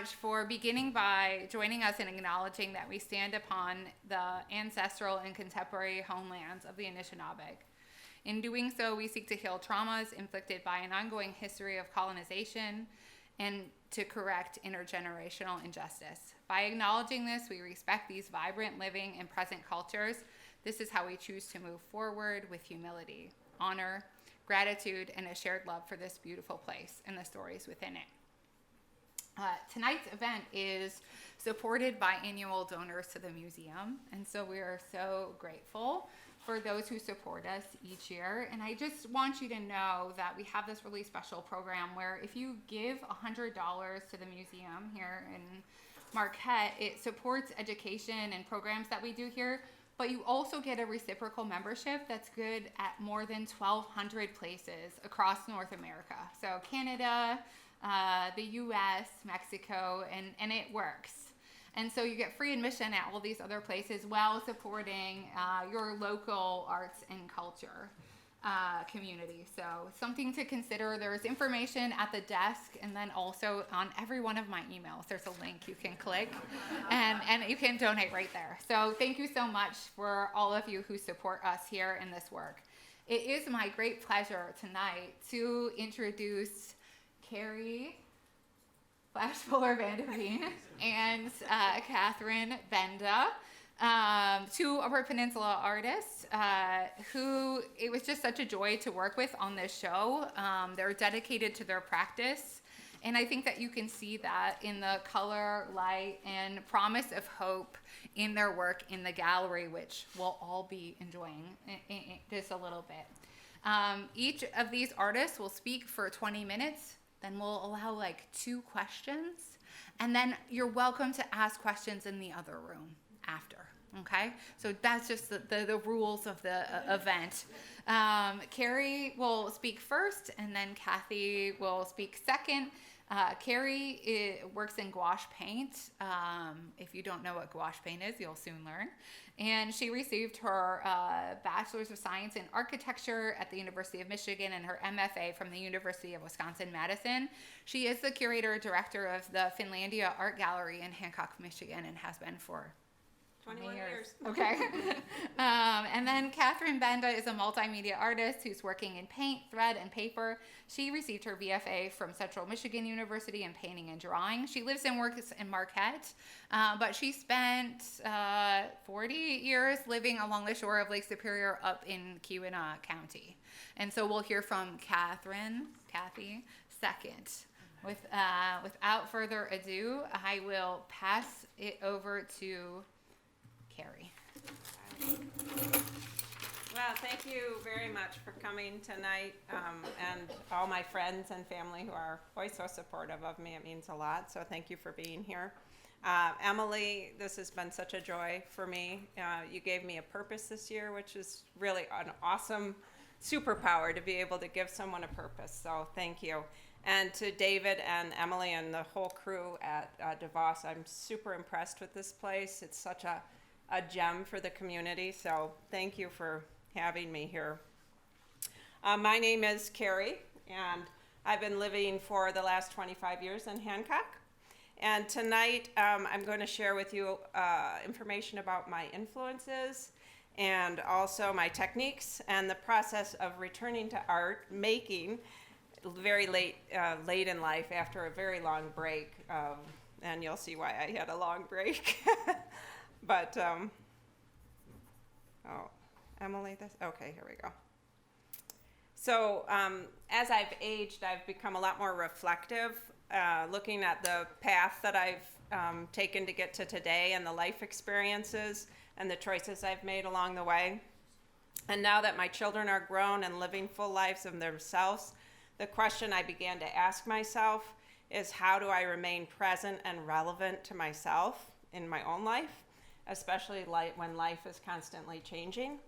much for beginning by joining us in acknowledging that we stand upon the ancestral and contemporary homelands of the Anishinaabe. In doing so, we seek to heal traumas inflicted by an ongoing history of colonization and to correct intergenerational injustice. By acknowledging this, we respect these vibrant, living, and present cultures. This is how we choose to move forward with humility, honor, gratitude, and a shared love for this beautiful place and the stories within it. Tonight's event is supported by annual donors to the museum, and so we are so grateful for those who support us each year. And I just want you to know that we have this really special program where if you give $100 to the museum here in Marquette, it supports education and programs that we do here, but you also get a reciprocal membership that's good at more than 1,200 places across North America. So Canada, the US, Mexico, and it works. And so you get free admission at all these other places while supporting your local arts and culture community. So something to consider. There's information at the desk and then also on every one of my emails. There's a link you can click and you can donate right there. So thank you so much for all of you who support us here in this work. It is my great pleasure tonight to introduce Carrie Flaspohler VanderVeen and Catherine Benda, two Upper Peninsula artists who it was just such a joy to work with on this show. They're dedicated to their practice, and I think that you can see that in the color, light, and promise of hope in their work in the gallery, which we'll all be enjoying in just a little bit. Each of these artists will speak for 20 minutes. Then we'll allow like 2 questions, and then you're welcome to ask questions in the other room after, okay? So that's just the rules of the event. Carrie will speak first, and then Kathy will speak second. Carrie works in gouache paint. If you don't know what gouache paint is, you'll soon learn. And she received her Bachelor's of Science in Architecture at the University of Michigan and her MFA from the University of Wisconsin-Madison. She is the curator-director of the Finlandia Art Gallery in Hancock, Michigan, and has been for 21 years. Okay. And then Catherine Benda is a multimedia artist who's working in paint, thread, and paper. She received her BFA from Central Michigan University in painting and drawing. She lives and works in Marquette, but she spent 40 years living along the shore of Lake Superior up in Keweenaw County. And so we'll hear from Kathy, second. Without further ado, I will pass it over to Carrie. Well, thank you very much for coming tonight, and all my friends and family who are always so supportive of me. It means a lot, so thank you for being here. Emily, this has been such a joy for me. You gave me a purpose this year, which is really an awesome superpower to be able to give someone a purpose, so thank you. And to David and Emily and the whole crew at DeVos, I'm super impressed with this place. It's such a gem for the community, so thank you for having me here. My name is Carrie, and I've been living for the last 25 years in Hancock. And tonight I'm going to share with you information about my influences and also my techniques and the process of returning to art making very late in life after a very long break, and you'll see why I had a long break. But, Emily, okay, here we go. So as I've aged, I've become a lot more reflective, looking at the path that I've taken to get to today and the life experiences and the choices I've made along the way. And now that my children are grown and living full lives of themselves, the question I began to ask myself is, how do I remain present and relevant to myself in my own life, especially when life is constantly changing?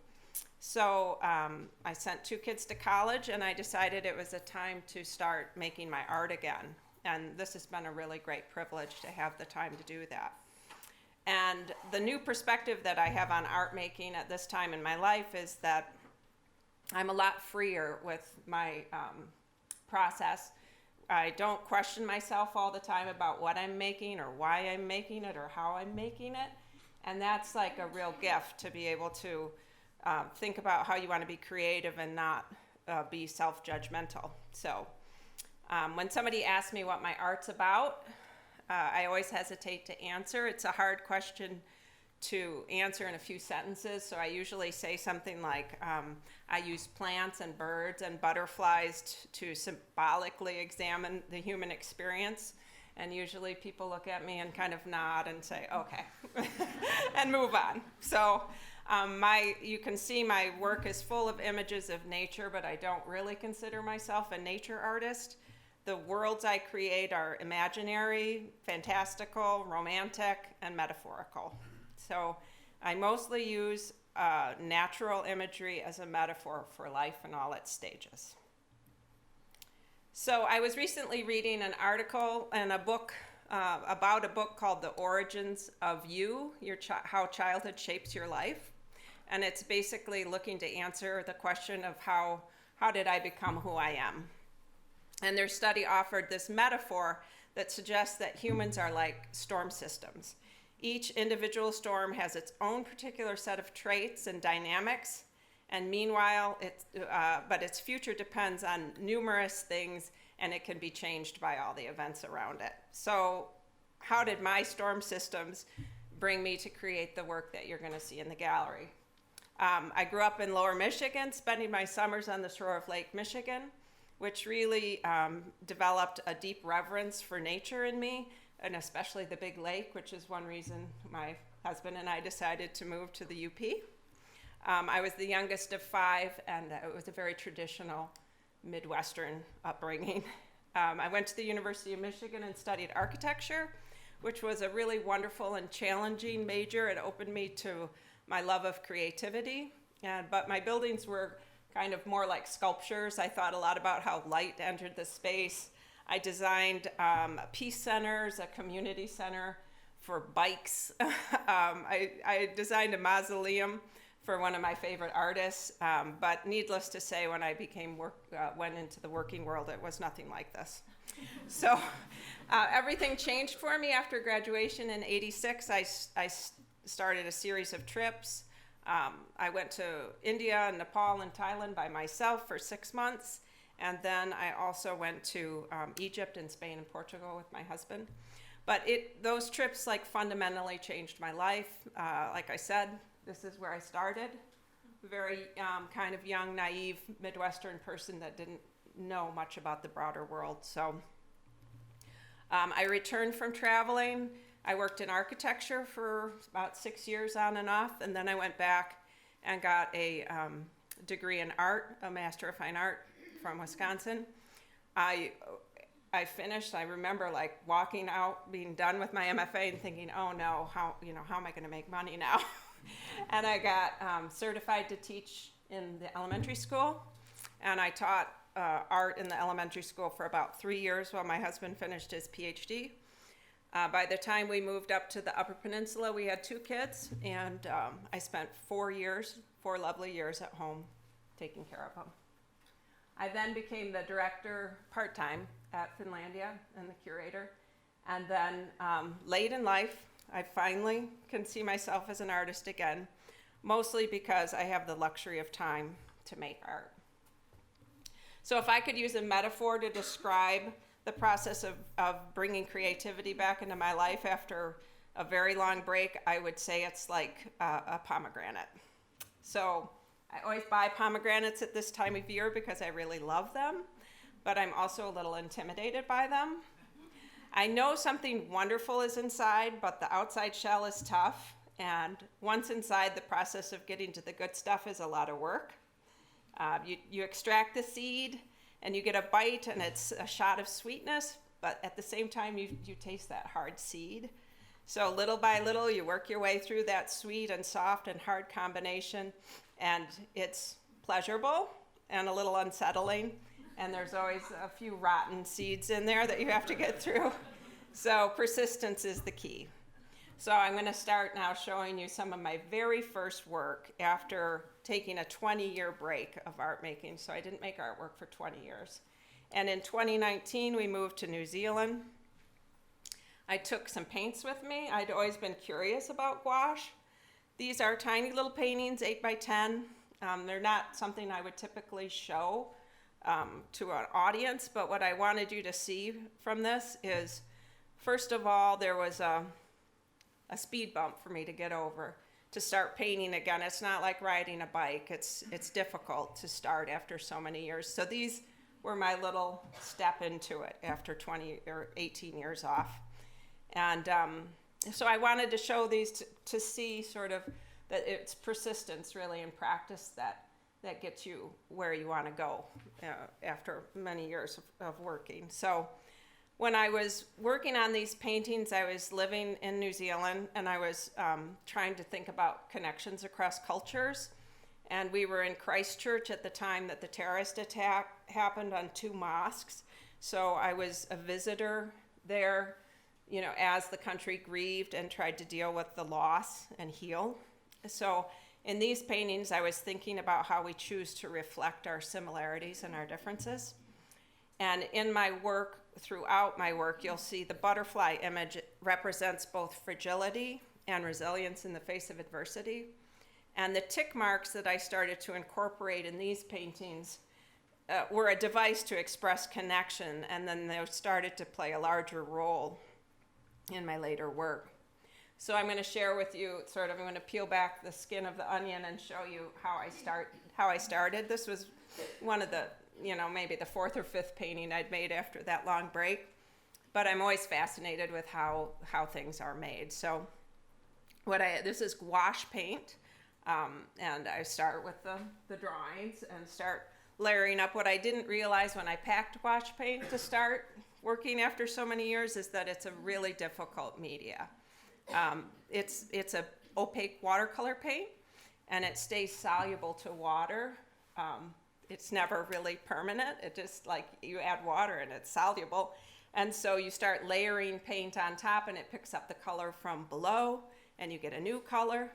So I sent 2 kids to college, and I decided it was a time to start making my art again. And this has been a really great privilege to have the time to do that. And the new perspective that I have on art making at this time in my life is that I'm a lot freer with my process. I don't question myself all the time about what I'm making or why I'm making it or how I'm making it. And that's like a real gift to be able to think about how you want to be creative and not be self-judgmental. So when somebody asks me what my art's about, I always hesitate to answer. It's a hard question to answer in a few sentences, so I usually say something like, I use plants and birds and butterflies to symbolically examine the human experience, and usually people look at me and kind of nod and say, okay, and move on. So you can see my work is full of images of nature, but I don't really consider myself a nature artist. The worlds I create are imaginary, fantastical, romantic, and metaphorical. So I mostly use natural imagery as a metaphor for life in all its stages. So I was recently reading an article and a book about a book called The Origins of You, How Childhood Shapes Your Life. And it's basically looking to answer the question of how did I become who I am? And their study offered this metaphor that suggests that humans are like storm systems. Each individual storm has its own particular set of traits and dynamics, and meanwhile, but its future depends on numerous things, and it can be changed by all the events around it. So how did my storm systems bring me to create the work that you're going to see in the gallery? I grew up in Lower Michigan, spending my summers on the shore of Lake Michigan, which really developed a deep reverence for nature in me, and especially the big lake, which is one reason my husband and I decided to move to the UP. I was the youngest of 5, and it was a very traditional Midwestern upbringing. I went to the University of Michigan and studied architecture, which was a really wonderful and challenging major. It opened me to my love of creativity, but my buildings were kind of more like sculptures. I thought a lot about how light entered the space. I designed peace centers, a community center for bikes. I designed a mausoleum for one of my favorite artists, but needless to say, when I went into the working world, it was nothing like this. So everything changed for me after graduation in '86. I started a series of trips. I went to India, Nepal, and Thailand by myself for 6 months. And then I also went to Egypt and Spain and Portugal with my husband. But those trips fundamentally changed my life. Like I said, this is where I started. Very kind of young, naive Midwestern person that didn't know much about the broader world. So I returned from traveling. I worked in architecture for about 6 years on and off, and then I went back and got a degree in art, a Master of Fine Art from Wisconsin. I finished. I remember walking out, being done with my MFA, and thinking, "Oh no, how am I going to make money now?" And I got certified to teach in the elementary school, and I taught art in the elementary school for about 3 years while my husband finished his PhD. By the time we moved up to the Upper Peninsula, we had 2 kids, and I spent 4 lovely years at home taking care of them. I then became the director part-time at Finlandia and the curator. And then late in life, I finally can see myself as an artist again, mostly because I have the luxury of time to make art. So if I could use a metaphor to describe the process of bringing creativity back into my life after a very long break, I would say it's like a pomegranate. So I always buy pomegranates at this time of year because I really love them, but I'm also a little intimidated by them. I know something wonderful is inside, but the outside shell is tough, and once inside, the process of getting to the good stuff is a lot of work. You extract the seed, and you get a bite, and it's a shot of sweetness, but at the same time, you taste that hard seed. So little by little, you work your way through that sweet and soft and hard combination, and it's pleasurable and a little unsettling, and there's always a few rotten seeds in there that you have to get through. So persistence is the key. So I'm going to start now showing you some of my very first work after taking a 20-year break of art making. So I didn't make artwork for 20 years. And in 2019, we moved to New Zealand. I took some paints with me. I'd always been curious about gouache. These are tiny little paintings, 8 by 10. They're not something I would typically show to an audience, but what I wanted you to see from this is, first of all, there was a speed bump for me to get over, to start painting again. It's not like riding a bike. It's difficult to start after so many years. So these were my little step into it after 20 or 18 years off. And so I wanted to show these to see sort of that it's persistence really in practice that gets you where you want to go after many years of working. So when I was working on these paintings, I was living in New Zealand, and I was trying to think about connections across cultures. And we were in Christchurch at the time that the terrorist attack happened on 2 mosques. So I was a visitor there, as the country grieved and tried to deal with the loss and heal. So in these paintings, I was thinking about how we choose to reflect our similarities and our differences. And in my work, throughout my work, you'll see the butterfly image represents both fragility and resilience in the face of adversity. And the tick marks that I started to incorporate in these paintings were a device to express connection, and then they started to play a larger role in my later work. So I'm going to share with you I'm going to peel back the skin of the onion and show you how I started. This was one of the, maybe the 4th or 5th painting I'd made after that long break, but I'm always fascinated with how things are made. So this is gouache paint. And I start with the drawings and start layering up. What I didn't realize when I packed gouache paint to start working after so many years is that it's a really difficult media. It's a opaque watercolor paint, and it stays soluble to water. It's never really permanent. It just like you add water and it's soluble. And so you start layering paint on top, and it picks up the color from below, and you get a new color.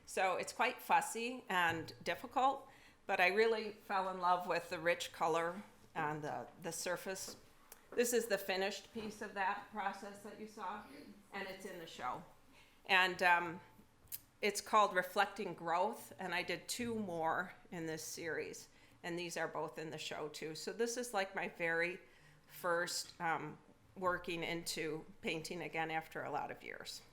So it's quite fussy and difficult, but I really fell in love with the rich color on the surface. This is the finished piece of that process that you saw, and it's in the show. And it's called Reflecting Growth, and I did 2 more in this series, and these are both in the show too. So this is like my very first working into painting again after a lot of years.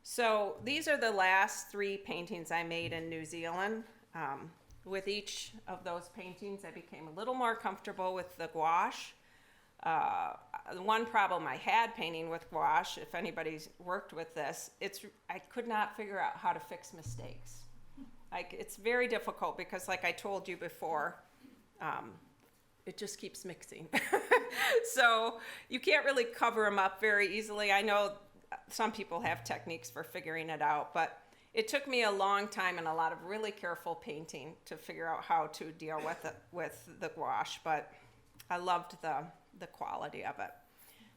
So these are the last 3 paintings I made in New Zealand. With each of those paintings, I became a little more comfortable with the gouache. The one problem I had painting with gouache, if anybody's worked with this, I could not figure out how to fix mistakes. It's very difficult because, like I told you before, it just keeps mixing. So you can't really cover them up very easily. I know some people have techniques for figuring it out, but it took me a long time and a lot of really careful painting to figure out how to deal with the gouache, but I loved the quality of it.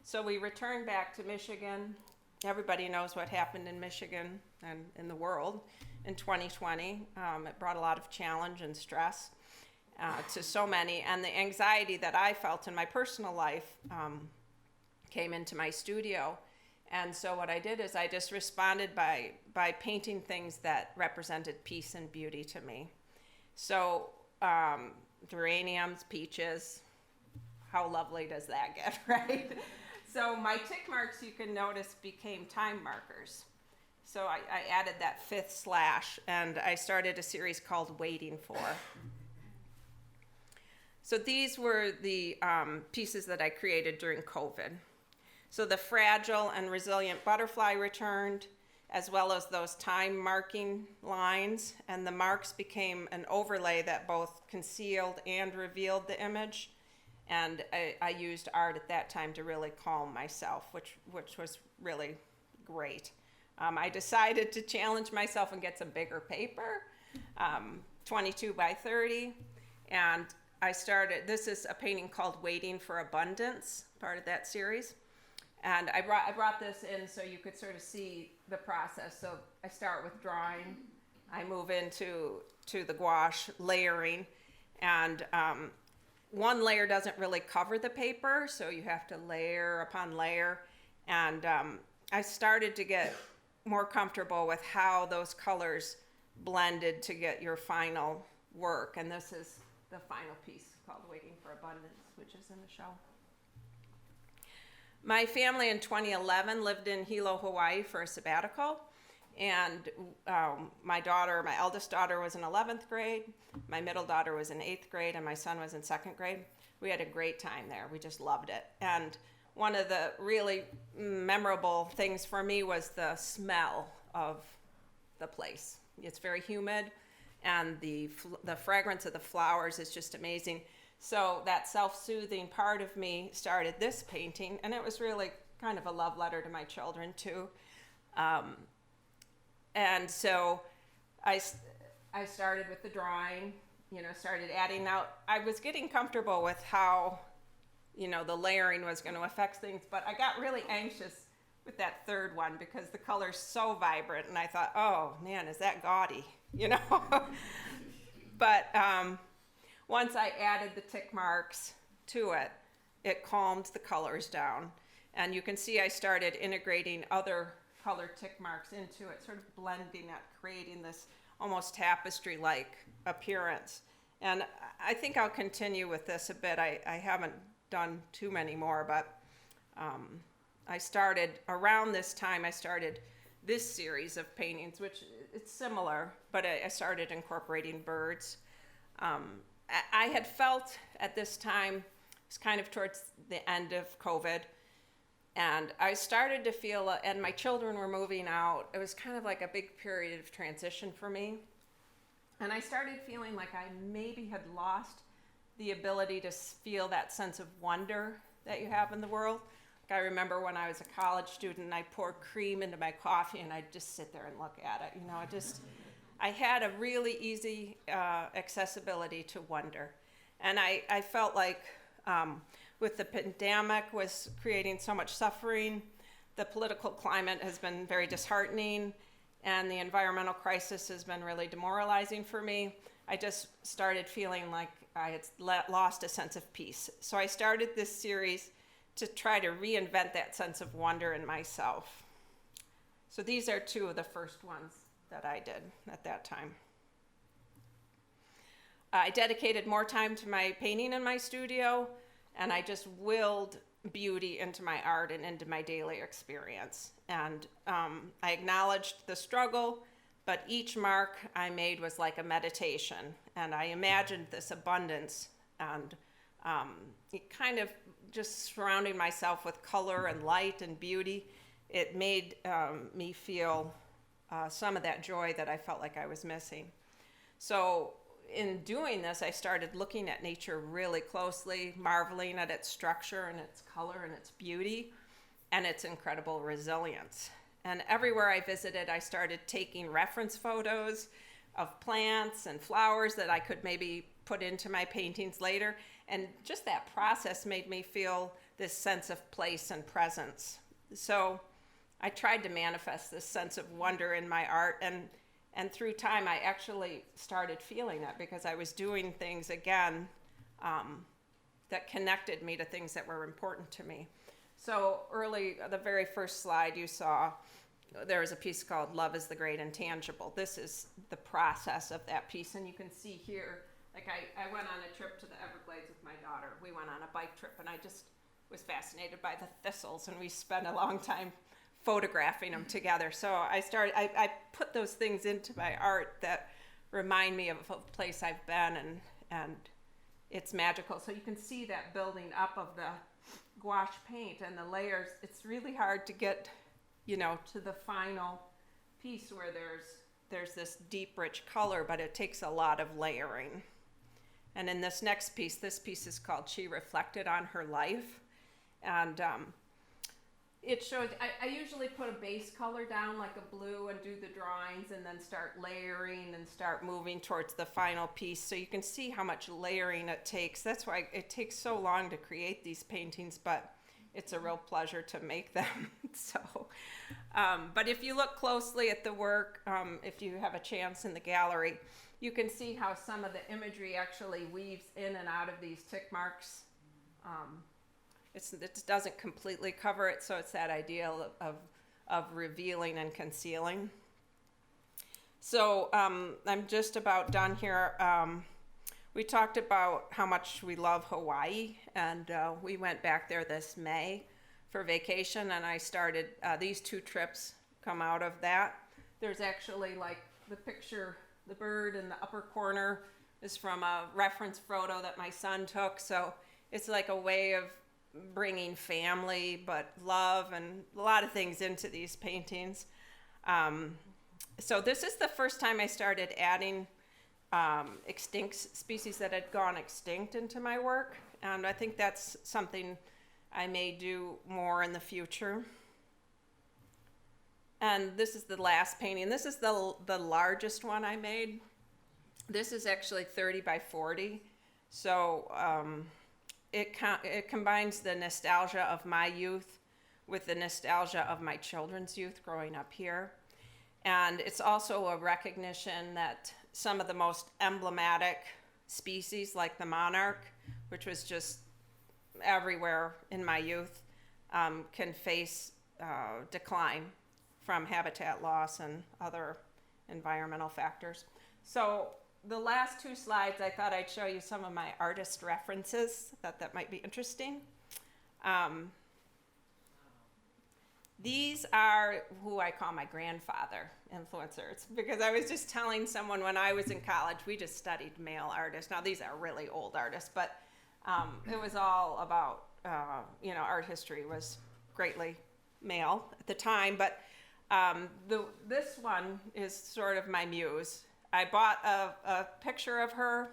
So we returned back to Michigan. Everybody knows what happened in Michigan and in the world in 2020. It brought a lot of challenge and stress to so many, and the anxiety that I felt in my personal life came into my studio. And so what I did is I just responded by painting things that represented peace and beauty to me. So geraniums, peaches, how lovely does that get, right? So my tick marks, you can notice, became time markers. So I added that 5th slash, and I started a series called Waiting For. So these were the pieces that I created during COVID. So the fragile and resilient butterfly returned, as well as those time marking lines, and the marks became an overlay that both concealed and revealed the image. And I used art at that time to really calm myself, which was really great. I decided to challenge myself and get some bigger paper, 22 by 30, and I started, this is a painting called Waiting for Abundance, part of that series. And I brought this in so you could sort of see the process. So I start with drawing, I move into the gouache layering, and one layer doesn't really cover the paper, so you have to layer upon layer. And I started to get more comfortable with how those colors blended to get your final work. And this is the final piece called Waiting for Abundance, which is in the show. My family in 2011 lived in Hilo, Hawaii for a sabbatical. And my eldest daughter was in 11th grade, my middle daughter was in 8th grade, and my son was in 2nd grade. We had a great time there. We just loved it. And one of the really memorable things for me was the smell of the place. It's very humid, and the fragrance of the flowers is just amazing. So that self-soothing part of me started this painting, and it was really kind of a love letter to my children too. And so I started with the drawing, started adding. Now, I was getting comfortable with how, the layering was going to affect things, but I got really anxious with that third one because the color's so vibrant, and I thought, oh man, is that gaudy, But once I added the tick marks to it, it calmed the colors down. And you can see I started integrating other color tick marks into it, sort of blending it, creating this almost tapestry-like appearance. And I think I'll continue with this a bit. I haven't done too many more, but I started, around this time, I started this series of paintings, which it's similar, but I started incorporating birds. I had felt at this time, it's kind of towards the end of COVID, and I started to feel, and my children were moving out, it was kind of like a big period of transition for me. And I started feeling like I maybe had lost the ability to feel that sense of wonder that you have in the world. Like I remember when I was a college student, I poured cream into my coffee and I'd just sit there and look at it. I had a really easy accessibility to wonder. And I felt like with the pandemic was creating so much suffering, the political climate has been very disheartening, and the environmental crisis has been really demoralizing for me. I just started feeling like I had lost a sense of peace. So I started this series to try to reinvent that sense of wonder in myself. So these are two of the first ones that I did at that time. I dedicated more time to my painting in my studio, and I just willed beauty into my art and into my daily experience. And I acknowledged the struggle, but each mark I made was like a meditation. And I imagined this abundance and it kind of just surrounding myself with color and light and beauty. It made me feel some of that joy that I felt like I was missing. So in doing this, I started looking at nature really closely, marveling at its structure and its color and its beauty and its incredible resilience. And everywhere I visited, I started taking reference photos of plants and flowers that I could maybe put into my paintings later. And just that process made me feel this sense of place and presence. So I tried to manifest this sense of wonder in my art, and through time, I actually started feeling it because I was doing things again that connected me to things that were important to me. So the very first slide you saw, there was a piece called Love is the Great Intangible. This is the process of that piece, and you can see here, like I went on a trip to the Everglades with my daughter. We went on a bike trip, and I just was fascinated by the thistles, and we spent a long time photographing them together. So I put those things into my art that remind me of a place I've been, and it's magical. So you can see that building up of the gouache paint and the layers. It's really hard to get, to the final piece where there's this deep, rich color, but it takes a lot of layering. And in this next piece, this piece is called She Reflected on Her Life. And it shows, I usually put a base color down like a blue and do the drawings and then start layering and start moving towards the final piece. So you can see how much layering it takes. That's why it takes so long to create these paintings, but it's a real pleasure to make them. So But if you look closely at the work, if you have a chance in the gallery, you can see how some of the imagery actually weaves in and out of these tick marks. It doesn't completely cover it, so it's that idea of revealing and concealing. So I'm just about done here. We talked about how much we love Hawaii, and we went back there this May for vacation, and I started, these 2 trips come out of that. There's actually like the picture, the bird in the upper corner is from a reference photo that my son took, so it's like a way of bringing family, but love and a lot of things into these paintings. So this is the first time I started adding extinct species that had gone extinct into my work, and I think that's something I may do more in the future. And this is the last painting. This is the largest one I made. This is actually 30 by 40, so it combines the nostalgia of my youth with the nostalgia of my children's youth growing up here. And it's also a recognition that some of the most emblematic species, like the monarch, which was just everywhere in my youth, can face decline from habitat loss and other environmental factors. So the last 2 slides, I thought I'd show you some of my artist references. I thought that might be interesting. These are who I call my grandfather influencers, because I was just telling someone when I was in college, we just studied male artists. Now these are really old artists, but it was all about, art history was greatly male at the time, but this one is sort of my muse. I bought a picture of her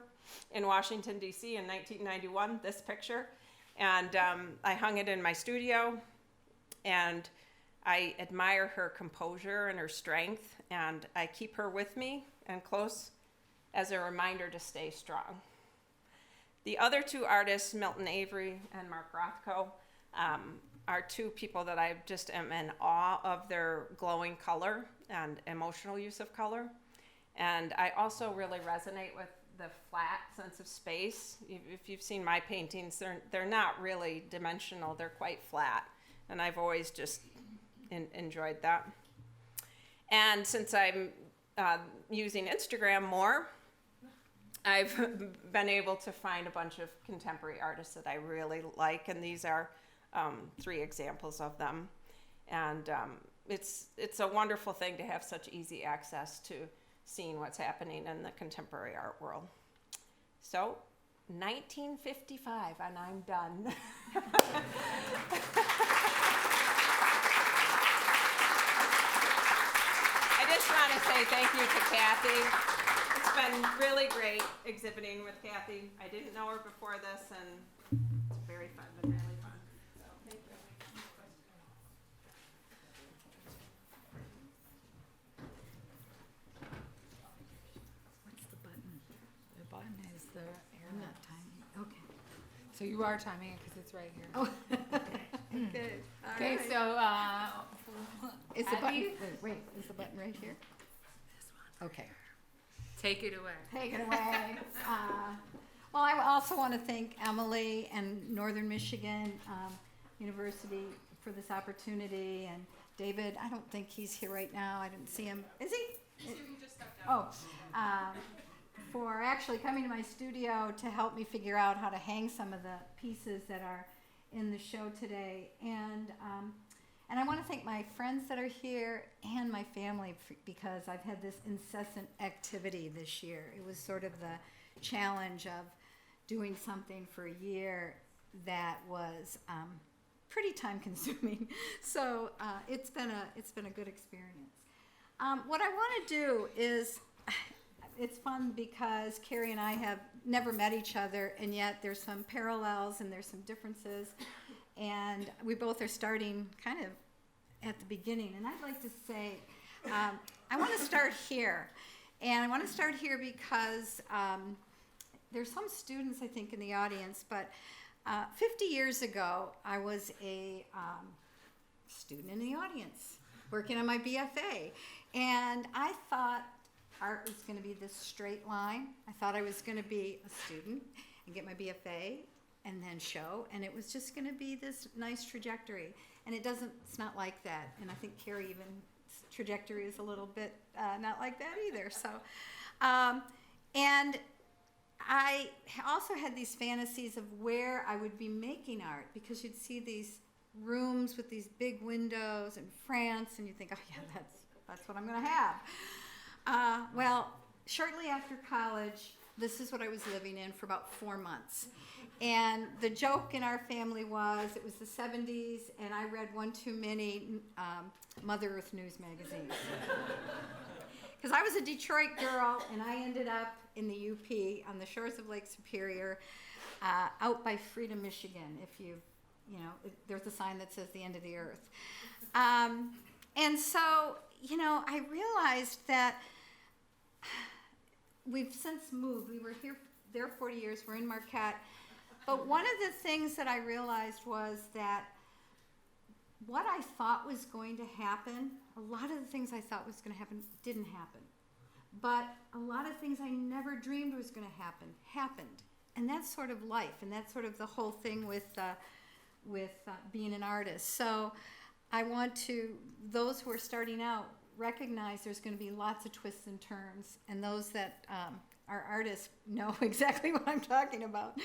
in Washington, D.C. in 1991, this picture, and I hung it in my studio, and I admire her composure and her strength, and I keep her with me and close as a reminder to stay strong. The other 2 artists, Milton Avery and Mark Rothko, are 2 people that I just am in awe of their glowing color and emotional use of color. And I also really resonate with the flat sense of space. If you've seen my paintings, they're not really dimensional, they're quite flat. And I've always just enjoyed that. And since I'm using Instagram more, I've been able to find a bunch of contemporary artists that I really like, and these are 3 examples of them. And it's a wonderful thing to have such easy access to seeing what's happening in the contemporary art world. So, 1955, and I'm done. I just want to say thank you to Kathy. It's been really great exhibiting with Kathy. I didn't know her before this, and it's very fun, been really fun. So, thank you. What's the button? The button is the air. I'm not timing. Okay. So you are timing it because it's right here. Oh. Good. All Okay, right. so Is the button? Abby? Wait. Is the button right here? This one. Okay. take it away. Take it away. Well, I also want to thank Emily and Northern Michigan University for this opportunity, and David. I don't think he's here right now. I didn't see him. Is he? He just stepped out. For actually coming to my studio to help me figure out how to hang some of the pieces that are in the show today. And I want to thank my friends that are here and my family because I've had this incessant activity this year. It was sort of the challenge of doing something for a year that was pretty time consuming. So it's been a good experience. What I want to do is, it's fun because Carrie and I have never met each other, and yet there's some parallels and there's some differences, and we both are starting kind of at the beginning. And I'd like to say, I want to start here, and I want to start here because there's some students, I think, in the audience, but 50 years ago, I was a student in the audience. working on my BFA. And I thought art was going to be this straight line. I thought I was going to be a student and get my BFA and then show, and it was just going to be this nice trajectory. And it's not like that. And I think Carrie even trajectory is a little bit not like that either. So, and I also had these fantasies of where I would be making art, because you'd see these rooms with these big windows in France, and you think, oh yeah, that's what I'm going to have. Well, shortly after college, this is what I was living in for about 4 months. And the joke in our family was, it was the 70s, and I read one too many Mother Earth News magazines. Because I was a Detroit girl, and I ended up in the UP on the shores of Lake Superior, out by Freedom, Michigan. If there's a sign that says the end of the earth. And so, I realized that we've since moved. We were there 40 years. We're in Marquette. But one of the things that I realized was that what I thought was going to happen, a lot of the things I thought was going to happen didn't happen. But a lot of things I never dreamed was going to happen happened. And that's sort of life, and that's sort of the whole thing with being an artist. So I want those who are starting out, recognize there's going to be lots of twists and turns, and those that are artists know exactly what I'm talking about.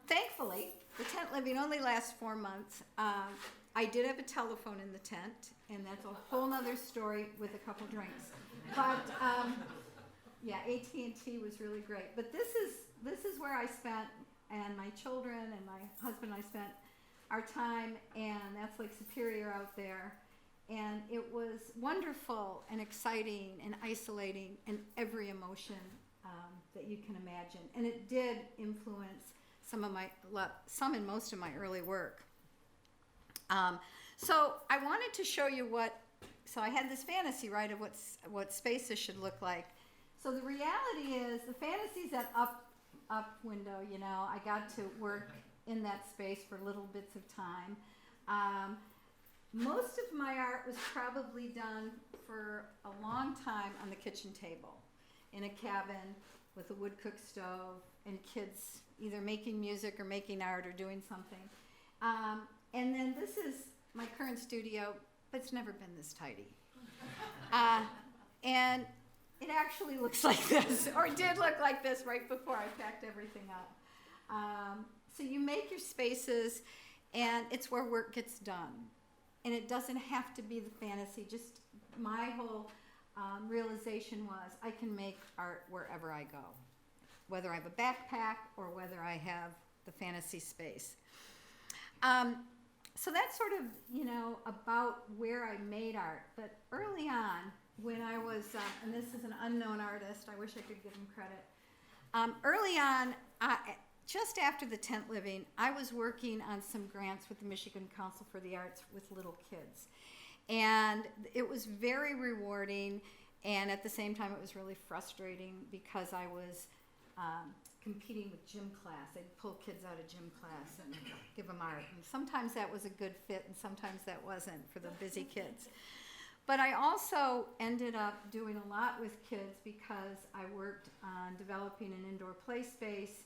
Thankfully, the tent living only lasts 4 months. I did have a telephone in the tent, and that's a whole nother story with a couple drinks. But yeah, AT&T was really great. But this is where I spent, and my children and my husband and I spent our time, and that's Lake Superior out there. And it was wonderful and exciting and isolating, and every emotion that you can imagine. And it did influence some and most of my early work. So I wanted to show you so I had this fantasy, right, of what spaces should look like. So the reality is, the fantasy's that up window, I got to work in that space for little bits of time. Most of my art was probably done for a long time on the kitchen table in a cabin with a wood cook stove and kids either making music or making art or doing something. And then this is my current studio, but it's never been this tidy. And it actually looks like this, or did look like this right before I packed everything up. So you make your spaces, and it's where work gets done. And it doesn't have to be the fantasy. Just my whole realization was, I can make art wherever I go, whether I have a backpack or whether I have the fantasy space. So that's sort of, about where I made art. But early on, when I was, and this is an unknown artist, I wish I could give him credit. Early on, just after the tent living, I was working on some grants with the Michigan Council for the Arts with little kids. And it was very rewarding, and at the same time it was really frustrating, because I was competing with gym class. I'd pull kids out of gym class and give them art. And sometimes that was a good fit, and sometimes that wasn't for the busy kids. But I also ended up doing a lot with kids, because I worked on developing an indoor play space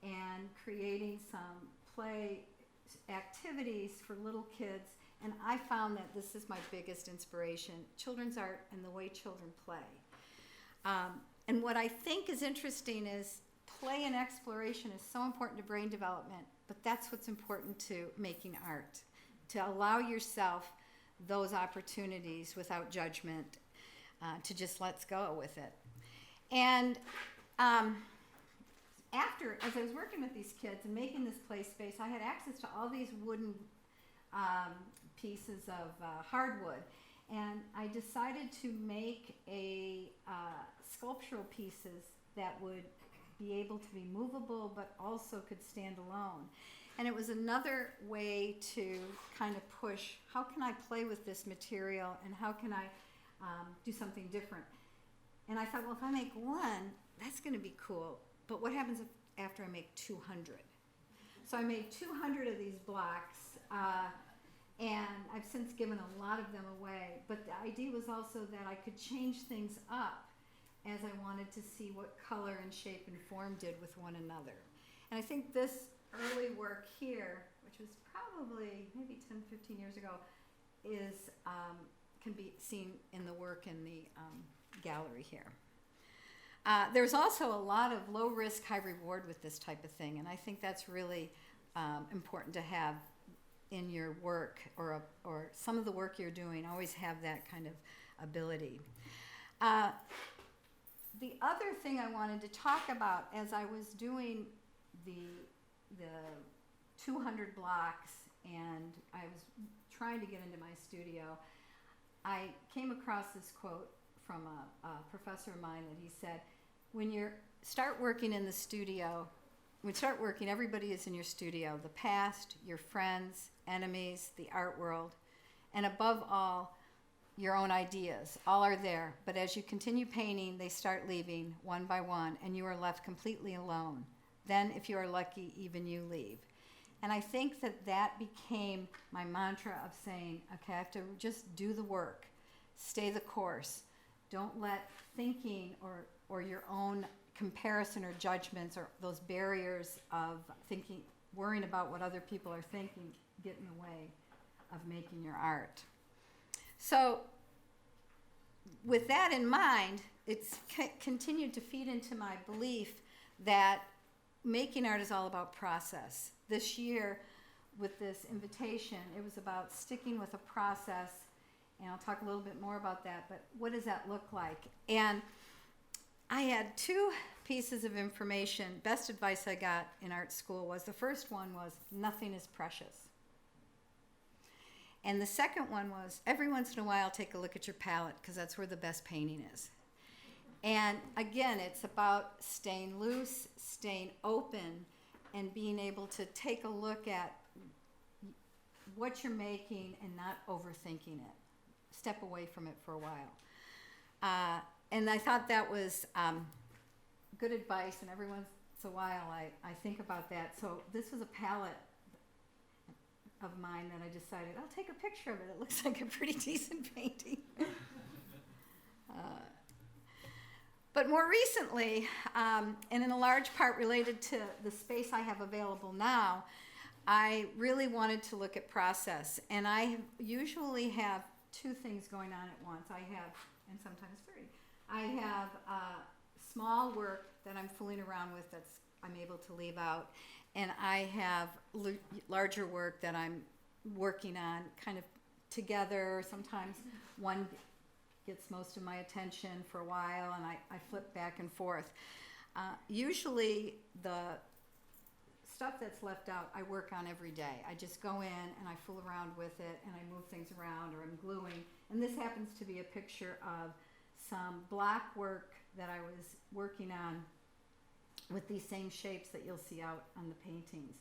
and creating some play activities for little kids. And I found that this is my biggest inspiration, children's art and the way children play. And what I think is interesting is play and exploration is so important to brain development, but that's what's important to making art, to allow yourself those opportunities without judgment, to just let's go with it. And as I was working with these kids and making this play space, I had access to all these wooden pieces of hardwood, and I decided to make sculptural pieces that would be able to be movable but also could stand alone. And it was another way to kind of push, how can I play with this material, and how can I do something different? And I thought, well, if I make one, that's going to be cool. But what happens after I make 200? So I made 200 of these blocks, And I've since given a lot of them away. But the idea was also that I could change things up as I wanted to see what color and shape and form did with one another. And I think this early work here, which was probably maybe 10, 15 years ago, is can be seen in the work in the gallery here. There's also a lot of low risk, high reward with this type of thing, and I think that's really important to have in your work, or some of the work you're doing. Always have that kind of ability. The other thing I wanted to talk about, as I was doing the 200 blocks and I was trying to get into my studio, I came across this quote from a professor of mine that he said, when you start working in the studio, when you start working, everybody is in your studio, the past, your friends, enemies, the art world, and above all, your own ideas. All are there, but as you continue painting, they start leaving one by one, and you are left completely alone. Then, if you are lucky, even you leave. And I think that became my mantra of saying, okay, I have to just do the work, stay the course. Don't let thinking or your own comparison or judgments or those barriers of thinking, worrying about what other people are thinking, get in the way of making your art. So with that in mind, it's continued to feed into my belief that making art is all about process. This year, with this invitation, it was about sticking with a process, and I'll talk a little bit more about that, but what does that look like? And I had two pieces of information. Best advice I got in art school was, the first one was, nothing is precious. And the second one was, every once in a while take a look at your palette, because that's where the best painting is. And again, it's about staying loose, staying open, and being able to take a look at what you're making and not overthinking it. Step away from it for a while. And I thought that was good advice, and every once in a while I think about that. So this was a palette of mine that I decided, I'll take a picture of it. It looks like a pretty decent painting. But more recently, and in a large part related to the space I have available now, I really wanted to look at process. And I usually have two things going on at once. I have, and sometimes three, I have small work that I'm fooling around with that's I'm able to leave out. And I have larger work that I'm working on kind of together. Sometimes one gets most of my attention for a while, and I flip back and forth. Usually the stuff that's left out I work on every day. I just go in and I fool around with it, and I move things around, or I'm gluing. And this happens to be a picture of some block work that I was working on with these same shapes that you'll see out on the paintings,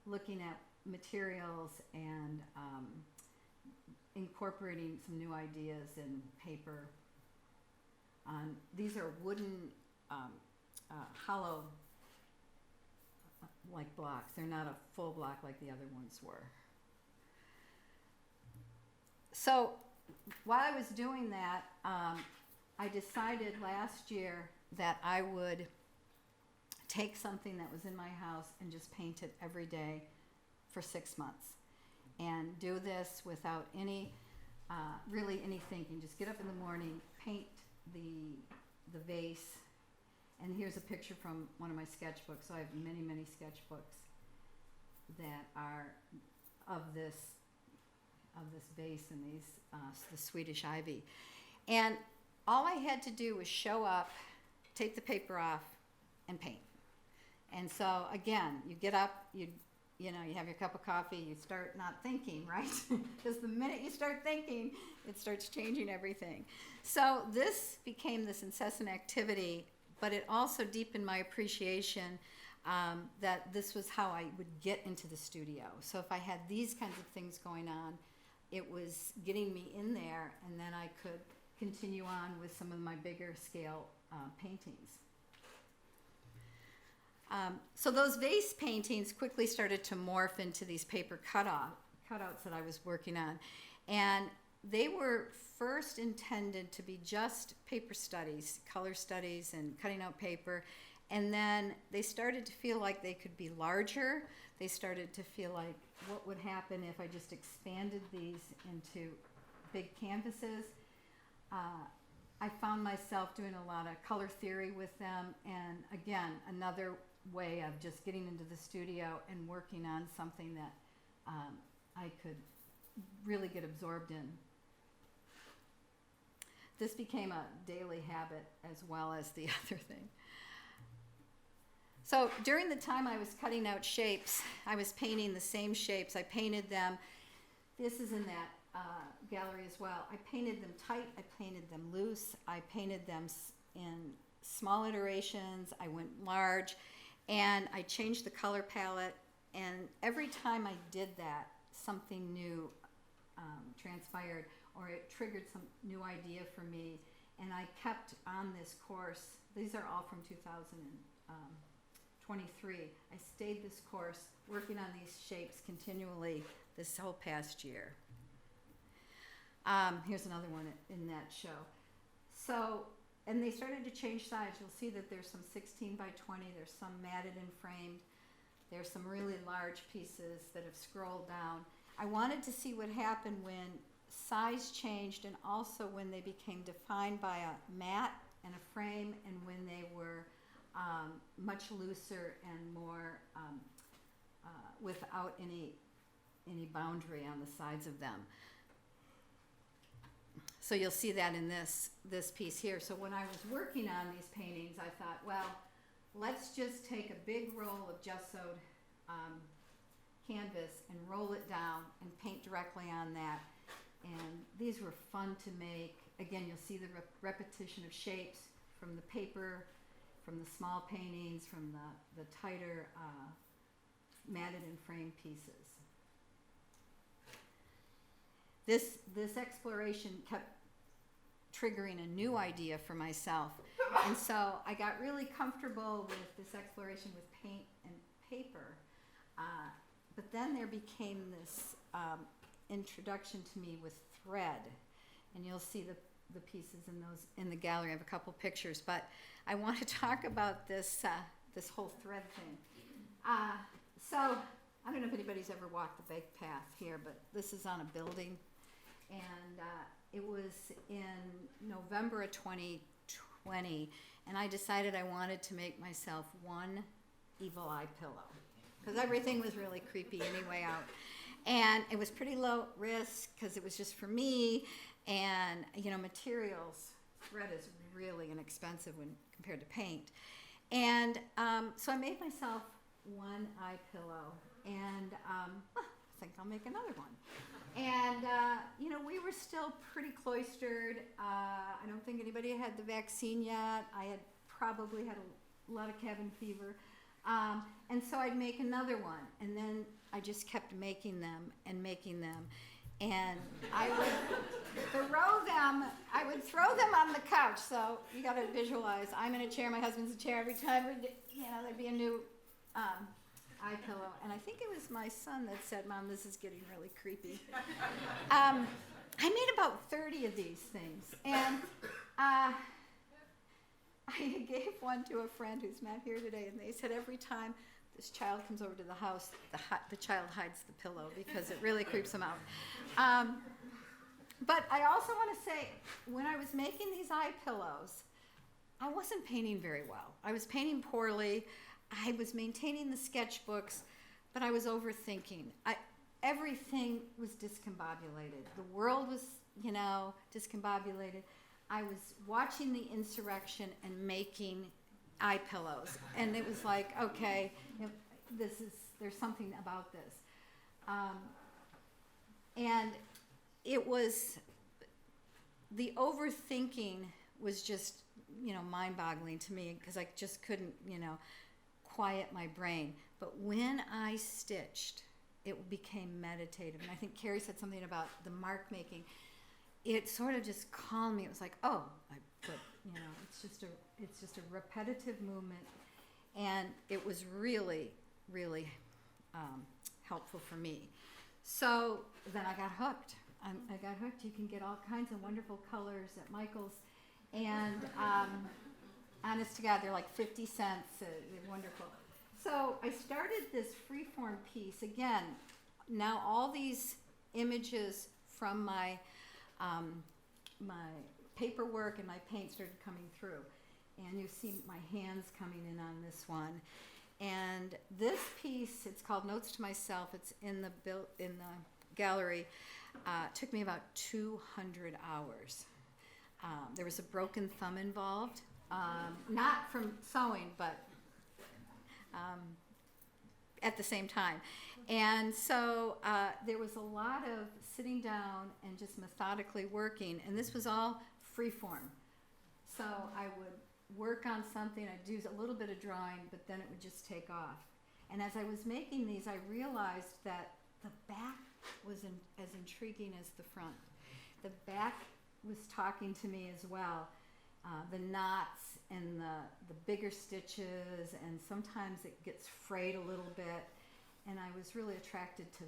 looking at materials and incorporating some new ideas in paper. These are wooden hollow like blocks. They're not a full block like the other ones were. So while I was doing that, I decided last year that I would take something that was in my house and just paint it every day for 6 months, and do this without any really any thinking. Just get up in the morning, paint the vase. And here's a picture from one of my sketchbooks. So I have many sketchbooks that are of this vase and these the Swedish ivy. And all I had to do was show up, take the paper off, and paint. And so again, you get up, you have your cup of coffee, you start not thinking, right? Because the minute you start thinking, it starts changing everything. So this became this incessant activity, but it also deepened my appreciation that this was how I would get into the studio. So if I had these kinds of things going on, it was getting me in there, and then I could continue on with some of my bigger scale paintings. So those vase paintings quickly started to morph into these paper cutouts that I was working on. And they were first intended to be just paper studies, color studies and cutting out paper. And then they started to feel like they could be larger. They started to feel like what would happen if I just expanded these into big canvases. I found myself doing a lot of color theory with them, and again, another way of just getting into the studio and working on something that I could really get absorbed in. This became a daily habit as well as the other thing. So during the time I was cutting out shapes, I was painting the same shapes. I painted them. This is in that gallery as well. I painted them tight. I painted them loose. I painted them in small iterations. I went large, and I changed the color palette. And every time I did that, something new transpired, or it triggered some new idea for me. And I kept on this course. These are all from 2023. I stayed this course, working on these shapes continually this whole past year. Here's another one in that show. So, and they started to change size. You'll see that there's some 16 by 20, there's some matted and framed, there's some really large pieces that have scrolled down. I wanted to see what happened when size changed, and also when they became defined by a mat and a frame, and when they were much looser and more without any boundary on the sides of them. So you'll see that in this piece here. So when I was working on these paintings, I thought, well, let's just take a big roll of gessoed canvas and roll it down and paint directly on that. And these were fun to make. Again, you'll see the repetition of shapes from the paper, from the small paintings, from the tighter matted and framed pieces. This exploration kept triggering a new idea for myself. And so I got really comfortable with this exploration with paint and paper. But then there became this introduction to me with thread. And you'll see the pieces in the gallery. I have a couple pictures, but I want to talk about this whole thread thing. So I don't know if anybody's ever walked the bike path here, but this is on a building, and it was in November of 2020, and I decided I wanted to make myself one evil eye pillow, because everything was really creepy anyway out. And it was pretty low risk because it was just for me, and materials, thread is really inexpensive when compared to paint. And so I made myself one eye pillow, and I think I'll make another one. And we were still pretty cloistered. I don't think anybody had the vaccine yet. I had probably had a lot of cabin fever. And so I'd make another one, and then I just kept making them, and I would throw them on the couch. So you got to visualize, I'm in a chair, my husband's in a chair. Every time there'd be a new eye pillow, and I think it was my son that said, "Mom, this is getting really creepy." I made about 30 of these things, and I gave one to a friend who's not here today, and they said every time this child comes over to the house, the child hides the pillow because it really creeps them out. But I also want to say, when I was making these eye pillows, I wasn't painting very well. I was painting poorly. I was maintaining the sketchbooks, but I was overthinking. Everything was discombobulated. The world was, discombobulated. I was watching the insurrection and making eye pillows, and it was like, okay, there's something about this. And it was, the overthinking was just, mind-boggling to me, because I just couldn't, quiet my brain. But when I stitched, it became meditative. And I think Carrie said something about the mark making. It sort of just calmed me. It was like, oh, it's just a repetitive movement, and it was really, really helpful for me. So then I got hooked. I got hooked. You can get all kinds of wonderful colors at Michael's, and honest to God, they're like 50 cents. They're wonderful. So I started this freeform piece again. Now all these images from my my paperwork and my paint started coming through, and you see my hands coming in on this one. And this piece, it's called Notes to Myself. It's in the gallery. Took me about 200 hours. There was a broken thumb involved, not from sewing, but at the same time. And so there was a lot of sitting down and just methodically working, and this was all freeform. So I would work on something, I'd do a little bit of drawing, but then it would just take off. And as I was making these, I realized that the back was as intriguing as the front. The back was talking to me as well. The knots and the bigger stitches, and sometimes it gets frayed a little bit, and I was really attracted to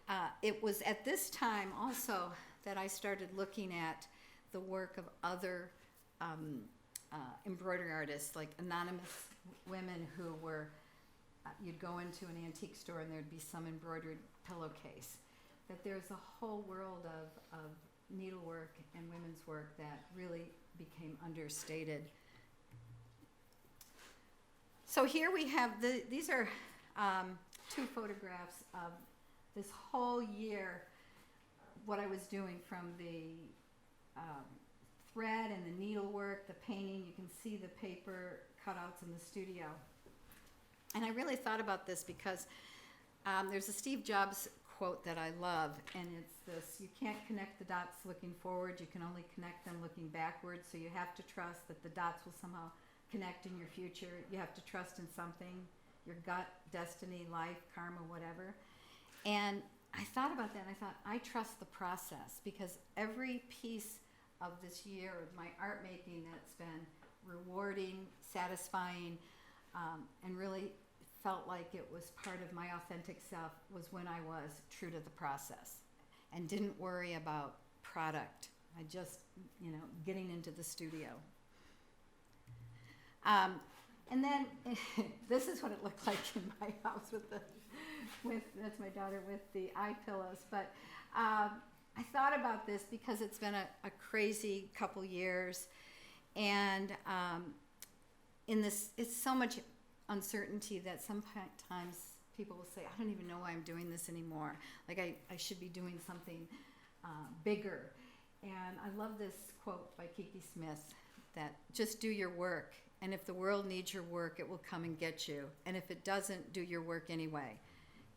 that. It was at this time also that I started looking at the work of other embroidery artists, like anonymous women who were, you'd go into an antique store and there'd be some embroidered pillowcase. That there's a whole world of needlework and women's work that really became understated. So here we have, these are 2 photographs of this whole year, what I was doing from the thread and the needlework, the painting. You can see the paper cutouts in the studio. And I really thought about this because there's a Steve Jobs quote that I love, and it's this: you can't connect the dots looking forward, you can only connect them looking backwards. So you have to trust that the dots will somehow connect in your future. You have to trust in something, your gut, destiny, life, karma, whatever. And I thought about that, and I thought, I trust the process, because every piece of this year of my art making that's been rewarding, satisfying, and really felt like it was part of my authentic self was when I was true to the process and didn't worry about product. I just, getting into the studio. And then this is what it looked like in my house with that's my daughter with the eye pillows. But I thought about this because it's been a crazy couple years, and in this, it's so much uncertainty that sometimes people will say, I don't even know why I'm doing this anymore. Like I should be doing something bigger. And I love this quote by Kiki Smith, that just do your work. And if the world needs your work, it will come and get you. And if it doesn't, do your work anyway.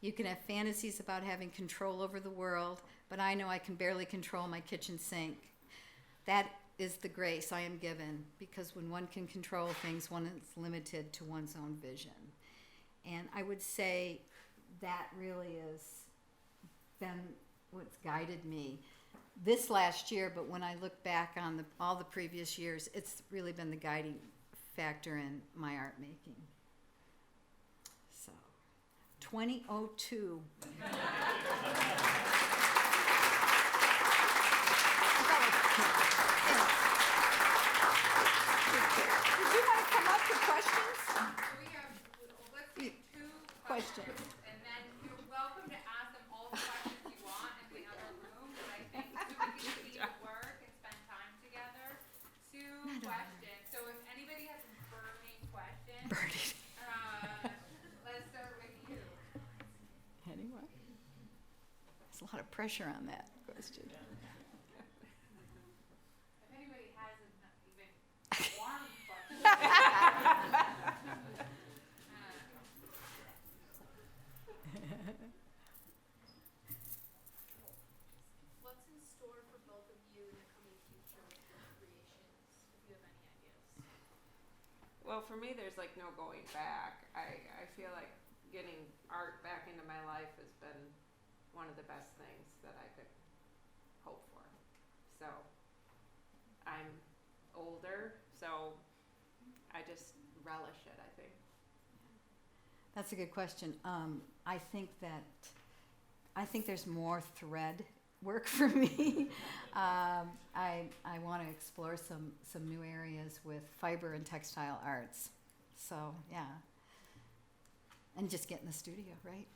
You can have fantasies about having control over the world, but I know I can barely control my kitchen sink. That is the grace I am given, because when one can control things, one is limited to one's own vision. And I would say that really has been what's guided me this last year, but when I look back on all the previous years, it's really been the guiding factor in my art making. So, 2002. Did you want to come up to questions? We have, let's take 2 questions, and then you're welcome to ask them all the questions you want in the other room, but I think so we can see the work and spend time together. 2 questions. So if anybody has a burning question, let's start with you. Anyway, there's a lot of pressure on that question. If anybody has even one question. What's in store for both of you in the coming future with your creations, if you have any ideas? Well, for me, there's like no going back. I feel like getting art back into my life has been one of the best things that I could hope for. So I'm older, so I just relish it, I think. That's a good question. I think that I think there's more thread work for me. I want to explore some new areas with fiber and textile arts. So yeah, and just get in the studio, right?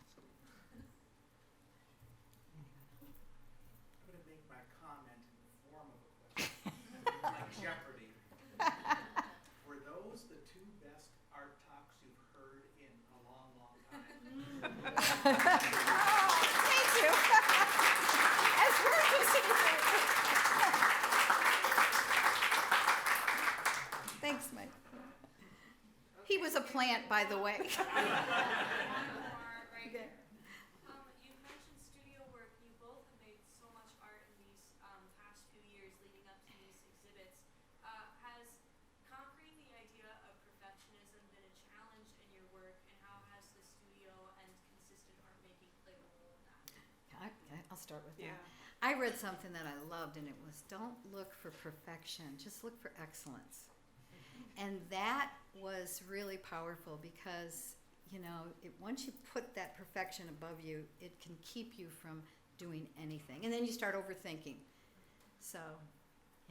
I'm going to make my comment in the form of a question, like Jeopardy. Were those the two best art talks you've heard in a long, long time? Thank you. As Thanks, Mike. He was a plant, by the way. Right. Okay. You mentioned studio work. You both have made so much art in these past few years leading up to these exhibits. Has conquering the idea of perfectionism been a challenge in your work, and how has the studio and consistent art making played a role in that? I'll start with Yeah. that. I read something that I loved, and it was, don't look for perfection, just look for excellence. And that was really powerful because, you know, once you put that perfection above you, it can keep you from doing anything. And then you start overthinking. So,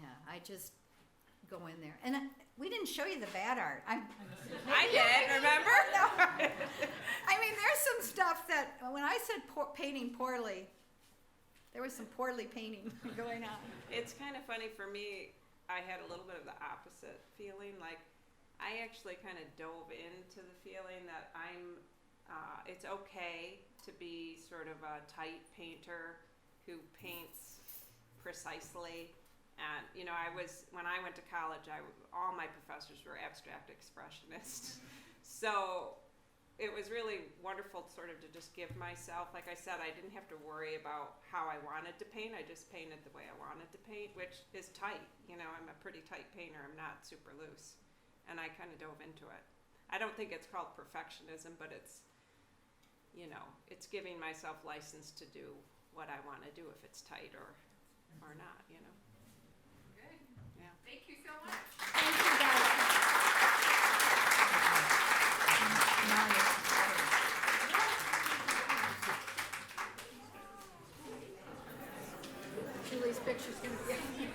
yeah, I just go in there. And we didn't show you the bad art. I did, remember? No. I mean, there's some stuff that, when I said painting poorly, there was some poorly painting going on. It's kind of funny for me. I had a little bit of the opposite feeling. Like, I actually kind of dove into the feeling that it's okay to be sort of a tight painter who paints precisely. And, you know, when I went to college, all my professors were abstract expressionists. So it was really wonderful sort of to just give myself, like I said, I didn't have to worry about how I wanted to paint. I just painted the way I wanted to paint, which is tight. You know, I'm a pretty tight painter. I'm not super loose. And I kind of dove into it. I don't think it's called perfectionism, but it's, you know, it's giving myself license to do what I want to do if it's tight or not, you know. Good. Yeah. Thank you so much. Thank you, guys. Julie's picture's going to be.